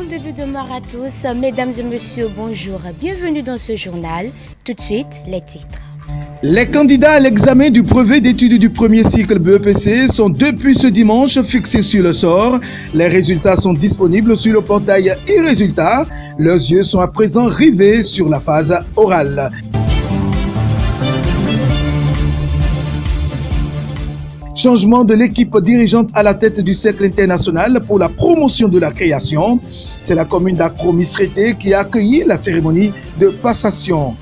Bon début de mois à tous, mesdames et messieurs, bonjour, bienvenue dans ce journal. Tout de suite, les titres. Les candidats à l'examen du brevet d'études du premier cycle BEPC sont depuis ce dimanche fixés sur le sort. Les résultats sont disponibles sur le portail e-résultats. Leurs yeux sont à présent rivés sur la phase orale. Changement de l'équipe dirigeante à la tête du Cercle international pour la promotion de la création. C'est la commune d'Accro-Misrété qui a accueilli la cérémonie de passation.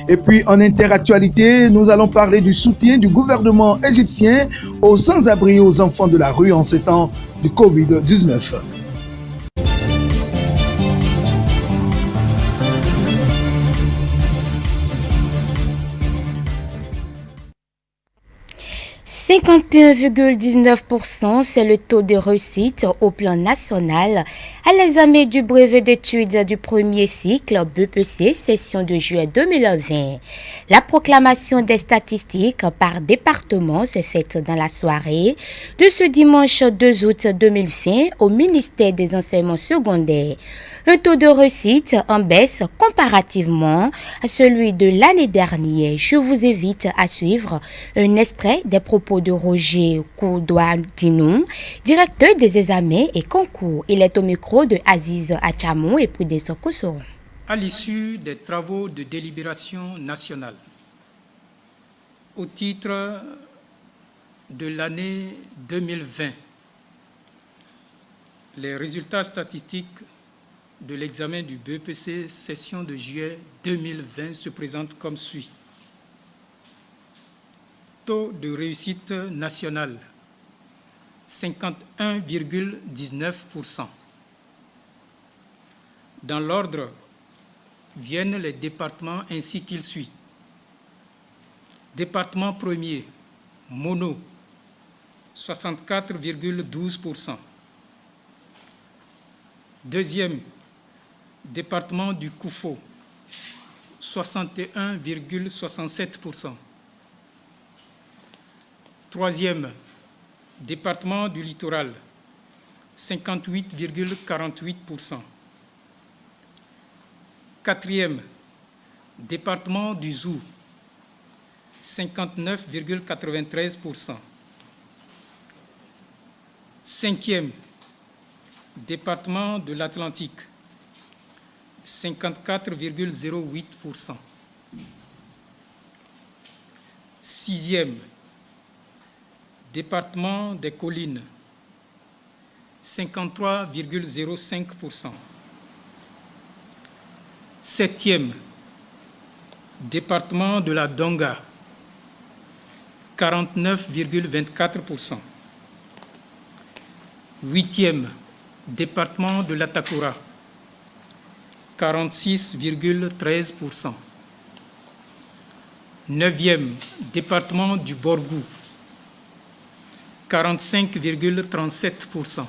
Et puis en interactualité, nous allons parler du soutien du gouvernement égyptien aux sans-abri et aux enfants de la rue en ces temps du Covid-19. « 51,19%, c'est le taux de réussite au plan national à l'examen du brevet d'études du premier cycle BEPC, session de juillet 2020. La proclamation des statistiques par département s'est faite dans la soirée de ce dimanche 2 août 2020 au ministère des enseignements secondaires. Un taux de réussite en baisse comparativement à celui de l'année dernière. Je vous invite à suivre un extrait des propos de Roger Koudouadinou, directeur des examens et concours. Il est au micro de Aziz Achamou et Prudence Kosso. À l'issue des travaux de délibération nationale, au titre de l'année 2020, les résultats statistiques de l'examen du BEPC session de juillet 2020 se présentent comme suit. Taux de réussite national 51,19%. Dans l'ordre viennent les départements ainsi qu'il suit. Département premier, Mono, 64,12%. Deuxième, département du Koufo, 61,67%. Troisième, département du Littoral, 58,48%. Quatrième, département du Zou, 59,93%. Cinquième, département de l'Atlantique, 54,08%. Sixième, département des Collines, 53,05%. Septième, département de la Donga, 49,24%. Huitième, département de l'Atakura, 46,13%. Neuvième, département du Borgou, 45,37%.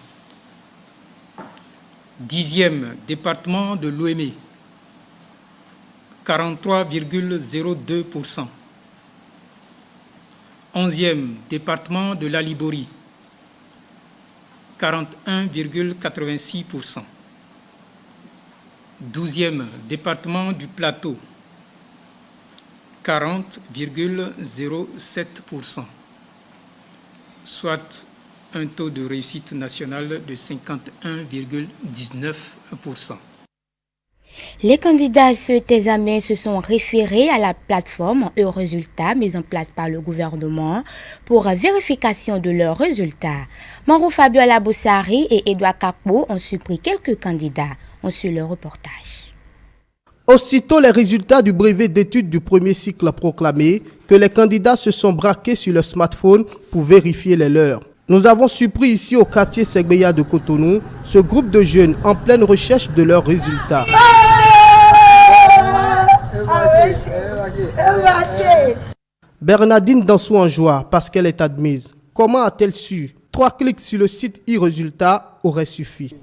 Dixième, département de l'Ouémé, 43,02%. Onzième, département de l'Alibori, 41,86%. Douzième, département du Plateau, 40,07%, soit un taux de réussite nationale de 51,19%. Les candidats à cet examen se sont référés à la plateforme e-résultats mise en place par le gouvernement pour vérification de leurs résultats. Maro Fabio Alaboussari et Edouard Capo ont surpris quelques candidats. On suit le reportage. Aussitôt les résultats du brevet d'études du premier cycle proclamés, que les candidats se sont braqués sur leur smartphone pour vérifier les leurs. Nous avons surpris ici au quartier Segbeya de Cotonou ce groupe de jeunes en pleine recherche de leurs résultats. Bernardine Dansou en joie parce qu'elle est admise. Comment a-t-elle su? 3 clics sur le site e-résultats auraient suffi.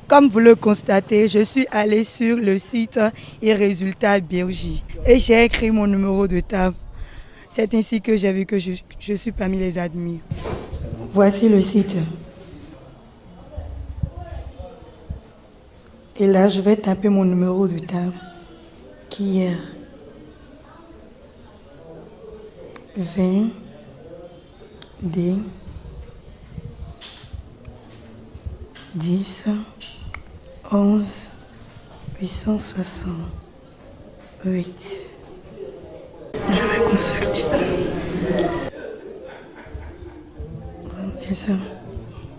Comme vous le constatez, je suis allée sur le site e-résultats Birgi et j'ai écrit mon numéro de table. C'est ainsi que j'ai vu que je suis parmi les admis. Voici le site. Et là, je vais taper mon numéro de table qui est 20 D 10 11 868. Je vais consulter. C'est ça.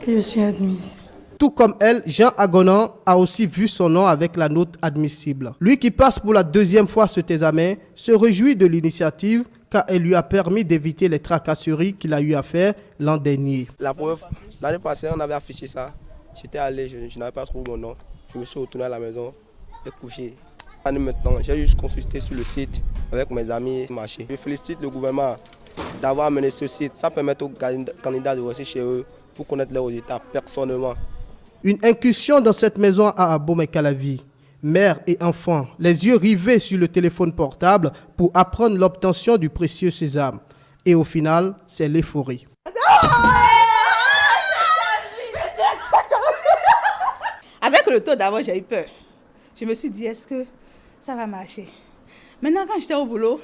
Et je suis admise. Tout comme elle, Jean Agonan a aussi vu son nom avec la note admissible. Lui qui passe pour la deuxième fois cet examen se réjouit de l'initiative car elle lui a permis d'éviter les tracasseries qu'il a eu à faire l'an dernier. La preuve, l'année passée, on avait affiché ça. J'étais allé, je n'avais pas trouvé mon nom. Je me suis retourné à la maison et couché. Maintenant, j'ai juste consulté sur le site avec mes amis et marché. Je félicite le gouvernement d'avoir amené ce site. Ça permet aux candidats de rester chez eux pour connaître leurs résultats personnellement. Une incursion dans cette maison à Abomey-Calavi. Mère et enfants, les yeux rivés sur le téléphone portable pour apprendre l'obtention du précieux sésame. Et au final, c'est l'euphorie. Avec le taux d'avant, j'ai eu peur. Je me suis dit, est-ce que ça va marcher? Maintenant, quand j'étais au boulot,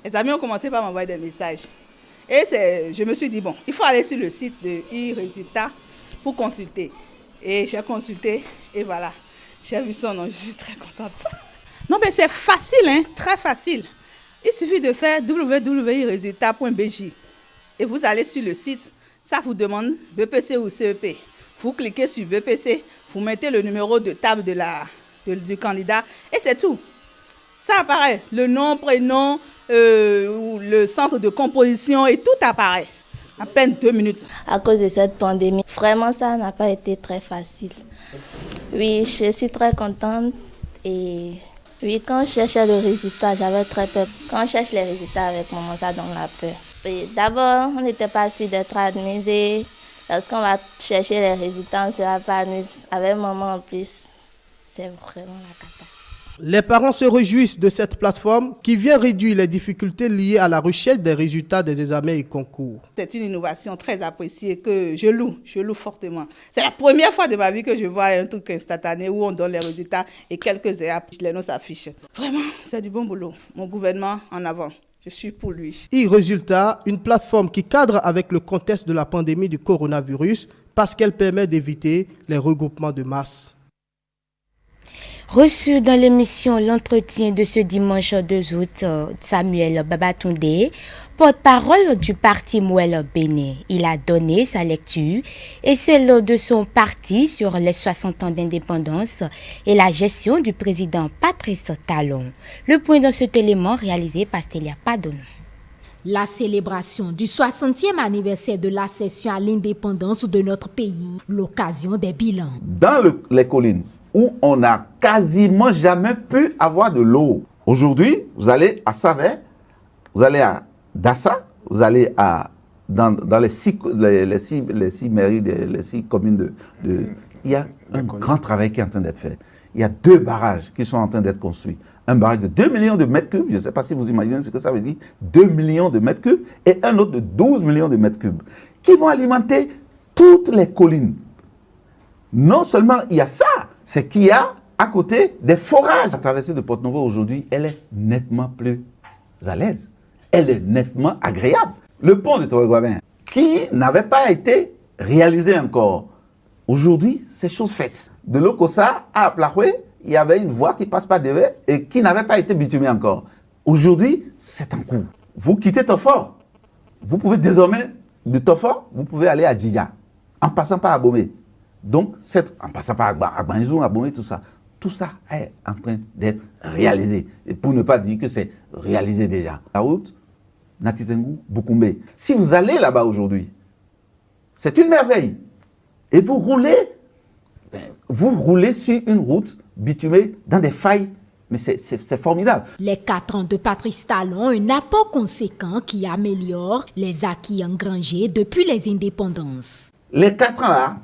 les amis ont commencé par m'envoyer des messages. Et je me suis dit, bon, il faut aller sur le site de e-résultats pour consulter. Et j'ai consulté et voilà, j'ai vu son nom, je suis très contente. Non, mais c'est facile, hein, très facile. Il suffit de faire www.résultats.bj et vous allez sur le site, ça vous demande BPC ou CEP. Vous cliquez sur BPC, vous mettez le numéro de table du candidat et c'est tout. Ça apparaît, le nom, prénom, le centre de composition et tout apparaît. À peine 2 minutes. À cause de cette pandémie, vraiment ça n'a pas été très facile. Oui, je suis très contente et oui, quand je cherchais le résultat, j'avais très peur. Quand je cherche les résultats avec maman, ça donne la peur. D'abord, on n'était pas sûr d'être admis. Lorsqu'on va chercher les résultats, on ne sera pas admis. Avec maman en plus, c'est vraiment la catastrophe. Les parents se réjouissent de cette plateforme qui vient réduire les difficultés liées à la recherche des résultats des examens et concours. C'est une innovation très appréciée que je loue fortement. C'est la première fois de ma vie que je vois un truc instantané où on donne les résultats et quelques heures après, les noms s'affichent. Vraiment, c'est du bon boulot. Mon gouvernement en avant. Je suis pour lui. E-Résultats, une plateforme qui cadre avec le contexte de la pandémie du coronavirus parce qu'elle permet d'éviter les regroupements de masse. Reçu dans l'émission L'entretien de ce dimanche 2 août, Samuel Babatunde, porte-parole du parti Mouel Bénin. Il a donné sa lecture et celle de son parti sur les 60 ans d'indépendance et la gestion du président Patrice Talon. Le point dans cet élément réalisé par Stélia Padono. La célébration du 60e anniversaire de l'accession à l'indépendance de notre pays, l'occasion des bilans. Dans les collines, où on n'a quasiment jamais pu avoir de l'eau. Aujourd'hui, vous allez à Savet, vous allez à Dassa, vous allez dans les six mairies, les 6 communes il y a un grand travail qui est en train d'être fait. Il y a 2 barrages qui sont en train d'être construits. Un barrage de 2 millions de mètres cubes, je ne sais pas si vous imaginez ce que ça veut dire, 2 millions de mètres cubes, et un autre de 12 millions de mètres cubes, qui vont alimenter toutes les collines. Non seulement il y a ça, c'est qu'il y a à côté des forages. La traversée de Porte-Novo aujourd'hui, elle est nettement plus à l'aise. Elle est nettement agréable. Le pont de Torreguabin, qui n'avait pas été réalisé encore, aujourd'hui, c'est chose faite. De l'Okosa à Plahoué, il y avait une voie qui passe par Devé et qui n'avait pas été bitumée encore. Aujourd'hui, c'est en cours. Vous quittez Tofor, vous pouvez désormais, de Tofor, vous pouvez aller à Djidja, en passant par Abomey. Donc, en passant par Agbanizou, Abomey, tout ça est en train d'être réalisé. Et pour ne pas dire que c'est réalisé déjà. La route, Natitengou, Boukoumbe. Si vous allez là-bas aujourd'hui, c'est une merveille. Et vous roulez sur une route bitumée dans des failles. Mais c'est formidable. Les 4 ans de Patrice Talon ont un apport conséquent qui améliore les acquis engrangés depuis les indépendances. Les 4 ans là,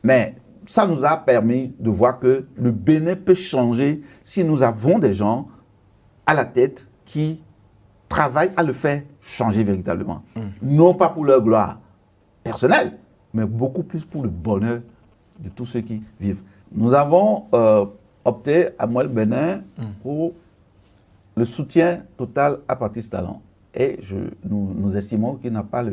mais ça nous a permis de voir que le Bénin peut changer si nous avons des gens à la tête qui travaillent à le faire changer véritablement. Non pas pour leur gloire, personnel, mais beaucoup plus pour le bonheur de tous ceux qui vivent. Nous avons opté à Moelle Bénin pour le soutien total à Patrice Talon. Et nous estimons qu'il n'a pas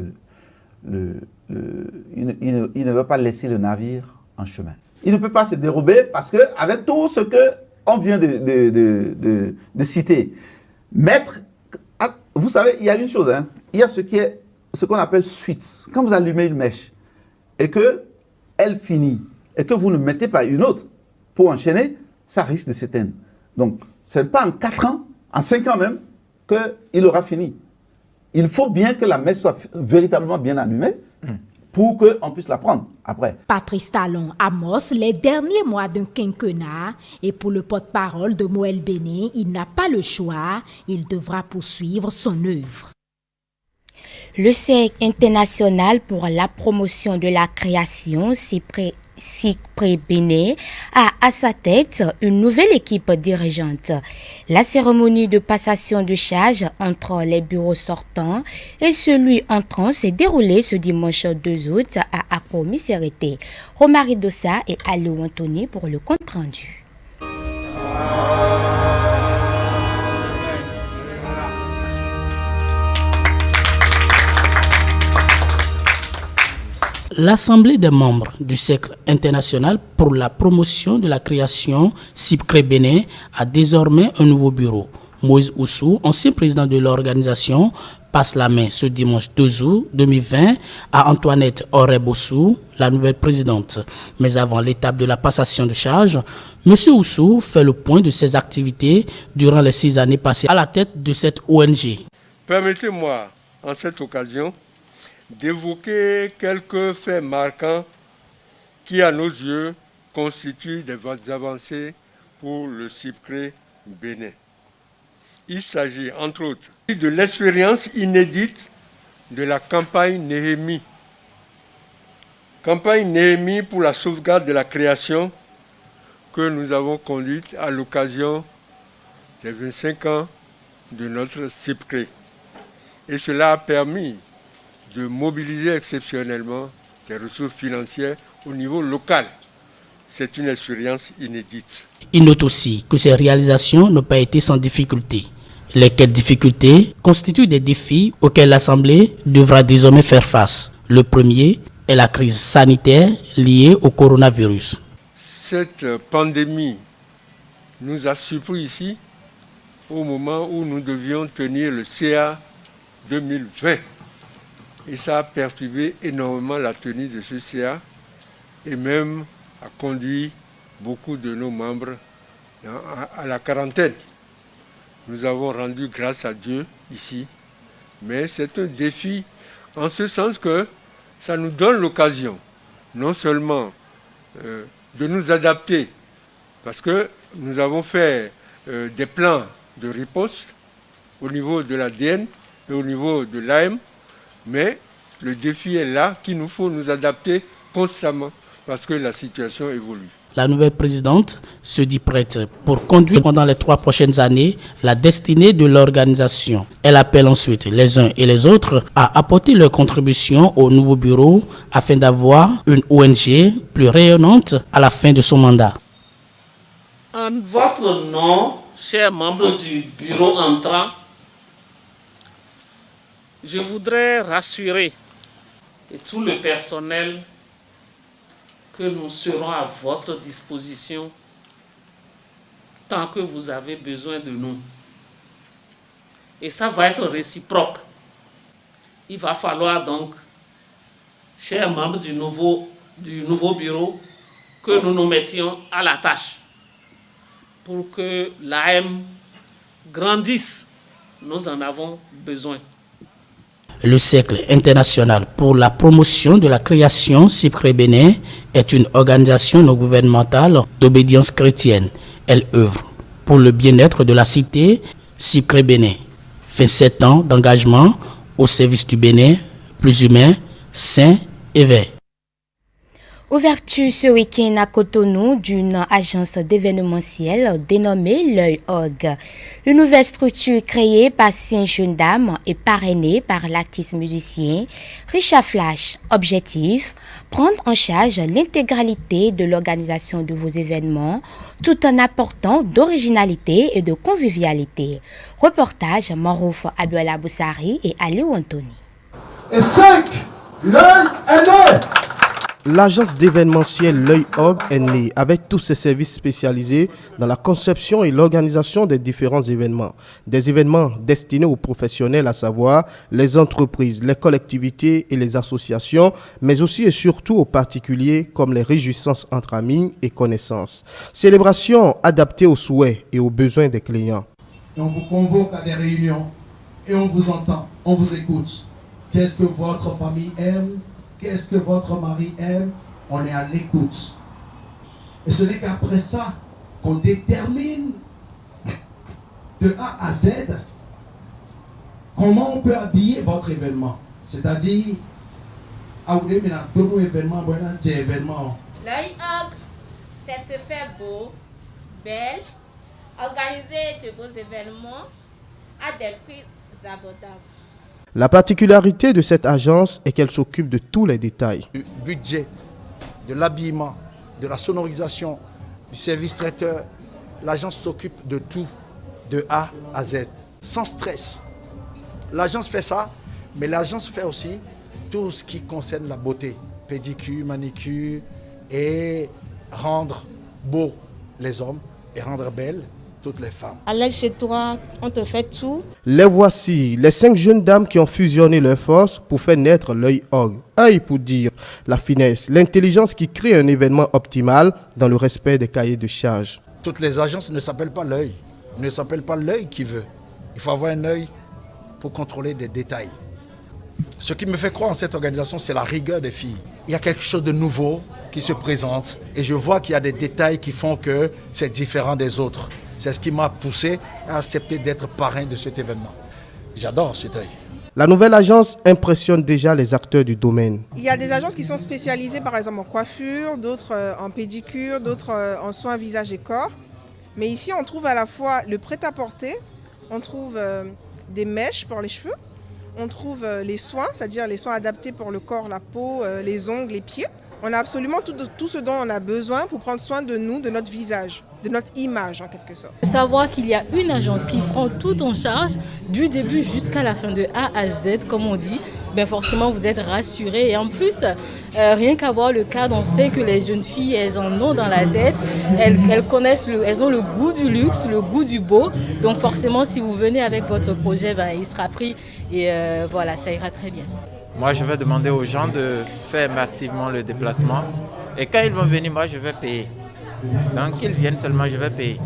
il ne veut pas laisser le navire en chemin. Il ne peut pas se dérober parce qu'avec tout ce qu'on vient de citer, vous savez, il y a une chose, il y a ce qu'on appelle suite. Quand vous allumez une mèche et qu'elle finit et que vous ne mettez pas une autre pour enchaîner, ça risque de s'éteindre. Donc, ce n'est pas en 4 ans, en 5 ans même, qu'il aura fini. Il faut bien que la mèche soit véritablement bien allumée pour qu'on puisse la prendre après. Patrice Talon amorce les derniers mois d'un quinquennat et pour le porte-parole de Moelle Bénin, il n'a pas le choix, il devra poursuivre son œuvre. Le Cercle international pour la promotion de la création, CIPRE Bénin, a à sa tête une nouvelle équipe dirigeante. La cérémonie de passation de charge entre les bureaux sortants et celui entrant s'est déroulée ce dimanche 2 août à Akomi Serete. Romari Dossa et Alou Anthony pour le compte rendu. L'Assemblée des membres du Cercle international pour la promotion de la création, CIPRE Bénin, a désormais un nouveau bureau. Moïse Oussou, ancien président de l'organisation, passe la main ce dimanche 2 août 2020 à Antoinette Orebossou, la nouvelle présidente. Mais avant l'étape de la passation de charge, M. Oussou fait le point de ses activités durant les 6 années passées à la tête de cette ONG. Permettez-moi, en cette occasion, d'évoquer quelques faits marquants qui, à nos yeux, constituent des avancées pour le CIPRE Bénin. Il s'agit, entre autres, de l'expérience inédite de la campagne Néhémie. Campagne Néhémie pour la sauvegarde de la création que nous avons conduite à l'occasion des 25 ans de notre CIPRE. Et cela a permis de mobiliser exceptionnellement des ressources financières au niveau local. C'est une expérience inédite. Il note aussi que ces réalisations n'ont pas été sans difficulté. Lesquelles difficultés constituent des défis auxquels l'Assemblée devra désormais faire face. Le premier est la crise sanitaire liée au coronavirus. Cette pandémie nous a surpris ici au moment où nous devions tenir le CA 2020. Et ça a perturbé énormément la tenue de ce CA et même a conduit beaucoup de nos membres à la quarantaine. Nous avons rendu grâce à Dieu ici, mais c'est un défi en ce sens que ça nous donne l'occasion non seulement de nous adapter, parce que nous avons fait des plans de riposte au niveau de l'ADN et au niveau de l'AM, mais le défi est là qu'il nous faut nous adapter constamment parce que la situation évolue. La nouvelle présidente se dit prête pour conduire pendant les 3 prochaines années la destinée de l'organisation. Elle appelle ensuite les uns et les autres à apporter leur contribution au nouveau bureau afin d'avoir une ONG plus rayonnante à la fin de son mandat. En votre nom, chers membres du bureau entrant, je voudrais rassurer et tout le personnel que nous serons à votre disposition tant que vous avez besoin de nous. Et ça va être réciproque. Il va falloir donc, chers membres du nouveau bureau, que nous nous mettions à la tâche pour que l'AM grandisse. Nous en avons besoin. Le Cercle international pour la promotion de la création, CIPRE Bénin, est une organisation non gouvernementale d'obédience chrétienne. Elle œuvre pour le bien-être de la cité. CIPRE Bénin fait 7 ans d'engagement au service du Bénin, plus humain, sain et vert. Ouverture ce week-end à Cotonou d'une agence d'événementiel dénommée L'Œil Og. Une nouvelle structure créée par 5 jeunes dames et parrainée par l'artiste musicien Richard Flash. Objectif, prendre en charge l'intégralité de l'organisation de vos événements tout en apportant d'originalité et de convivialité. Reportage Marouf Abiola Boussari et Aliou Anthony. Et 5, L'Œil est né. L'agence d'événementiel L'Œil Og est née avec tous ses services spécialisés dans la conception et l'organisation des différents événements. Des événements destinés aux professionnels, à savoir les entreprises, les collectivités et les associations, mais aussi et surtout aux particuliers comme les réjouissances entre amis et connaissances. Célébration adaptée aux souhaits et aux besoins des clients. Et on vous convoque à des réunions et on vous entend, on vous écoute. Qu'est-ce que votre famille aime? Qu'est-ce que votre mari aime? On est à l'écoute. Et ce n'est qu'après ça qu'on détermine de A à Z comment on peut habiller votre événement. C'est-à-dire, L'Œil Og, c'est se faire beau, belle, organiser de beaux événements à des prix abordables. La particularité de cette agence est qu'elle s'occupe de tous les détails. Du budget, de l'habillement, de la sonorisation, du service traiteur, l'agence s'occupe de tout, de A à Z, sans stress. L'agence fait ça, mais l'agence fait aussi tout ce qui concerne la beauté, pédicure, manicure, et rendre beaux les hommes et rendre belles toutes les femmes. Allez chez toi, on te fait tout. Les voici, les 5 jeunes dames qui ont fusionné leurs forces pour faire naître L'Œil Og. Œil pour dire la finesse, l'intelligence qui crée un événement optimal dans le respect des cahiers de charges. Toutes les agences ne s'appellent pas l'œil, ne s'appellent pas l'œil qui veut. Il faut avoir un œil pour contrôler des détails. Ce qui me fait croire en cette organisation, c'est la rigueur des filles. Il y a quelque chose de nouveau qui se présente et je vois qu'il y a des détails qui font que c'est différent des autres. C'est ce qui m'a poussé à accepter d'être parrain de cet événement. J'adore cet œil. La nouvelle agence impressionne déjà les acteurs du domaine. Il y a des agences qui sont spécialisées par exemple en coiffure, d'autres en pédicure, d'autres en soins visage et corps. Mais ici on trouve à la fois le prêt-à-porter, on trouve des mèches pour les cheveux, on trouve les soins, c'est-à-dire les soins adaptés pour le corps, la peau, les ongles, les pieds. On a absolument tout ce dont on a besoin pour prendre soin de nous, de notre visage, de notre image en quelque sorte. Savoir qu'il y a une agence qui prend tout en charge du début jusqu'à la fin, de A à Z comme on dit, ben forcément vous êtes rassurés. Et en plus, rien qu'à voir le cadre, on sait que les jeunes filles, elles en ont dans la tête, elles connaissent, elles ont le goût du luxe, le goût du beau. Donc forcément, si vous venez avec votre projet, ben, il sera pris et voilà, ça ira très bien. Moi, je vais demander aux gens de faire massivement le déplacement. Et quand ils vont venir, moi, je vais payer. Donc, qu'ils viennent seulement, je vais payer.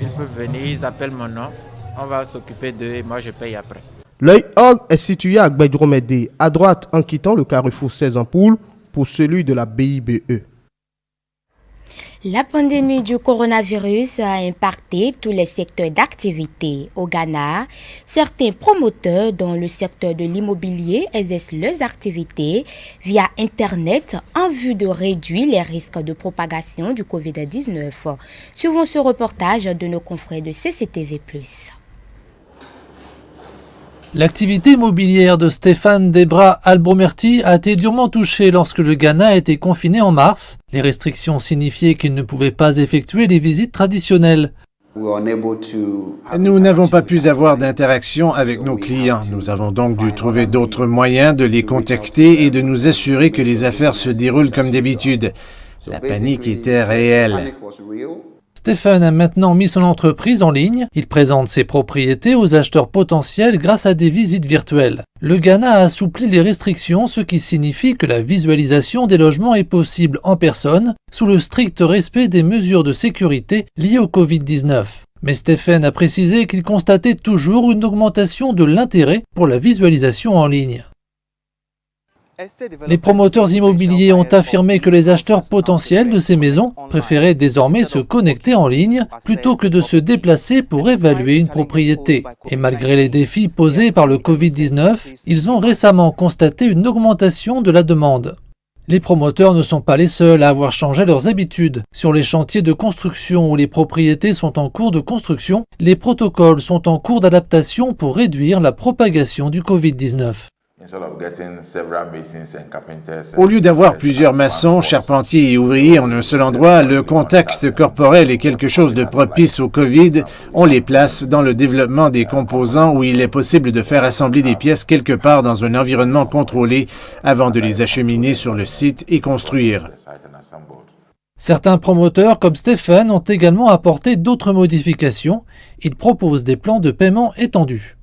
Ils peuvent venir, ils appellent mon nom. On va s'occuper d'eux et moi, je paye après. L'Œil Og est situé à Gbedromede, à droite en quittant le carrefour 16 ampoules pour celui de la BIBE. La pandémie du coronavirus a impacté tous les secteurs d'activité. Au Ghana, certains promoteurs dans le secteur de l'immobilier exercent leurs activités via Internet en vue de réduire les risques de propagation du Covid-19. Suivons ce reportage de nos confrères de CCTV+. L'activité immobilière de Stéphane Debra Albromerti a été durement touchée lorsque le Ghana a été confiné en mars. Les restrictions signifiaient qu'il ne pouvait pas effectuer les visites traditionnelles. Nous n'avons pas pu avoir d'interaction avec nos clients. Nous avons donc dû trouver d'autres moyens de les contacter et de nous assurer que les affaires se déroulent comme d'habitude. La panique était réelle. Stéphane a maintenant mis son entreprise en ligne. Il présente ses propriétés aux acheteurs potentiels grâce à des visites virtuelles. Le Ghana a assoupli les restrictions, ce qui signifie que la visualisation des logements est possible en personne, sous le strict respect des mesures de sécurité liées au Covid-19. Mais Stéphane a précisé qu'il constatait toujours une augmentation de l'intérêt pour la visualisation en ligne. Les promoteurs immobiliers ont affirmé que les acheteurs potentiels de ces maisons préféraient désormais se connecter en ligne plutôt que de se déplacer pour évaluer une propriété. Et malgré les défis posés par le Covid-19, ils ont récemment constaté une augmentation de la demande. Les promoteurs ne sont pas les seuls à avoir changé leurs habitudes. Sur les chantiers de construction où les propriétés sont en cours de construction, les protocoles sont en cours d'adaptation pour réduire la propagation du Covid-19. Au lieu d'avoir plusieurs maçons, charpentiers et ouvriers en un seul endroit, le contact corporel est quelque chose de propice au COVID. On les place dans le développement des composants où il est possible de faire assembler des pièces quelque part dans un environnement contrôlé avant de les acheminer sur le site et construire. Certains promoteurs comme Stéphane ont également apporté d'autres modifications. Ils proposent des plans de paiement étendus.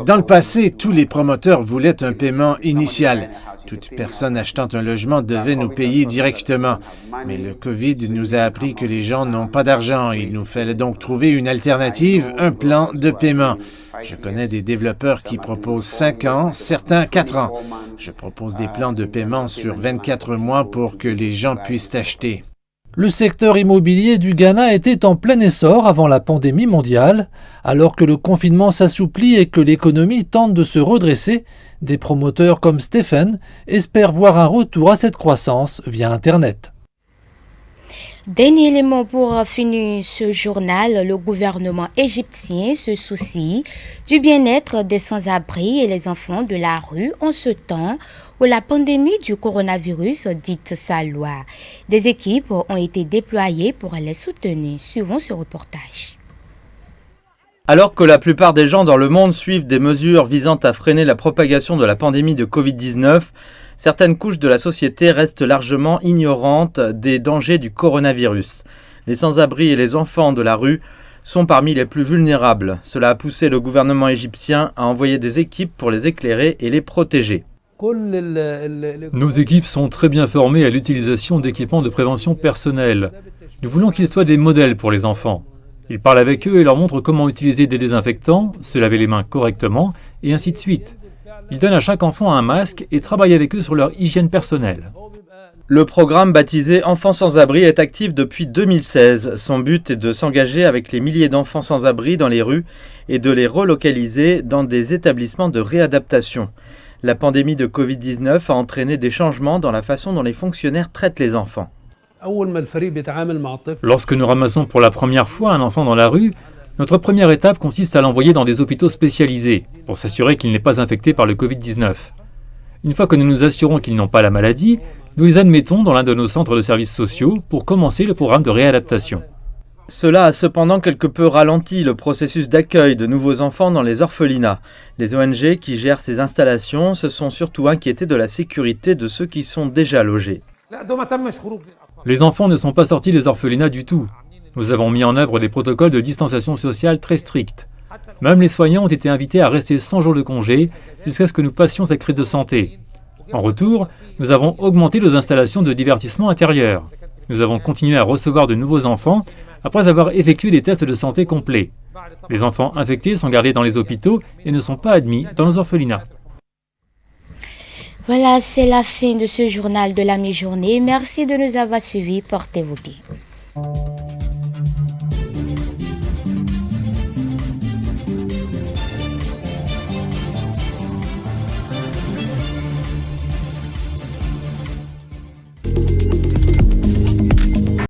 Dans le passé, tous les promoteurs voulaient un paiement initial. Toute personne achetant un logement devait nous payer directement. Mais le COVID nous a appris que les gens n'ont pas d'argent. Il nous fallait donc trouver une alternative, un plan de paiement. Je connais des développeurs qui proposent 5 ans, certains 4 ans. Je propose des plans de paiement sur 24 mois pour que les gens puissent acheter. Le secteur immobilier du Ghana était en plein essor avant la pandémie mondiale. Alors que le confinement s'assouplit et que l'économie tente de se redresser, des promoteurs comme Stéphane espèrent voir un retour à cette croissance via Internet. Dernier élément pour finir ce journal, le gouvernement égyptien se soucie du bien-être des sans-abri et les enfants de la rue en ce temps où la pandémie du coronavirus dicte sa loi. Des équipes ont été déployées pour les soutenir. Suivons ce reportage. Alors que la plupart des gens dans le monde suivent des mesures visant à freiner la propagation de la pandémie de Covid-19, certaines couches de la société restent largement ignorantes des dangers du coronavirus. Les sans-abri et les enfants de la rue sont parmi les plus vulnérables. Cela a poussé le gouvernement égyptien à envoyer des équipes pour les éclairer et les protéger. Nos équipes sont très bien formées à l'utilisation d'équipements de prévention personnelle. Nous voulons qu'ils soient des modèles pour les enfants. Ils parlent avec eux et leur montrent comment utiliser des désinfectants, se laver les mains correctement, et ainsi de suite. Ils donnent à chaque enfant un masque et travaillent avec eux sur leur hygiène personnelle. Le programme baptisé Enfants sans-abri est actif depuis 2016. Son but est de s'engager avec les milliers d'enfants sans-abri dans les rues et de les relocaliser dans des établissements de réadaptation. La pandémie de Covid-19 a entraîné des changements dans la façon dont les fonctionnaires traitent les enfants. Lorsque nous ramassons pour la première fois un enfant dans la rue, notre première étape consiste à l'envoyer dans des hôpitaux spécialisés pour s'assurer qu'il n'est pas infecté par le Covid-19. Une fois que nous nous assurons qu'ils n'ont pas la maladie, nous les admettons dans l'un de nos centres de services sociaux pour commencer le programme de réadaptation. Cela a cependant quelque peu ralenti le processus d'accueil de nouveaux enfants dans les orphelinats. Les ONG qui gèrent ces installations se sont surtout inquiétés de la sécurité de ceux qui sont déjà logés. Les enfants ne sont pas sortis des orphelinats du tout. Nous avons mis en œuvre des protocoles de distanciation sociale très stricts. Même les soignants ont été invités à rester 100 jours de congé jusqu'à ce que nous passions cette crise de santé. En retour, nous avons augmenté nos installations de divertissement intérieur. Nous avons continué à recevoir de nouveaux enfants après avoir effectué des tests de santé complets. Les enfants infectés sont gardés dans les hôpitaux et ne sont pas admis dans nos orphelinats. Voilà, c'est la fin de ce journal de la mi-journée. Merci de nous avoir suivis. Portez-vous bien.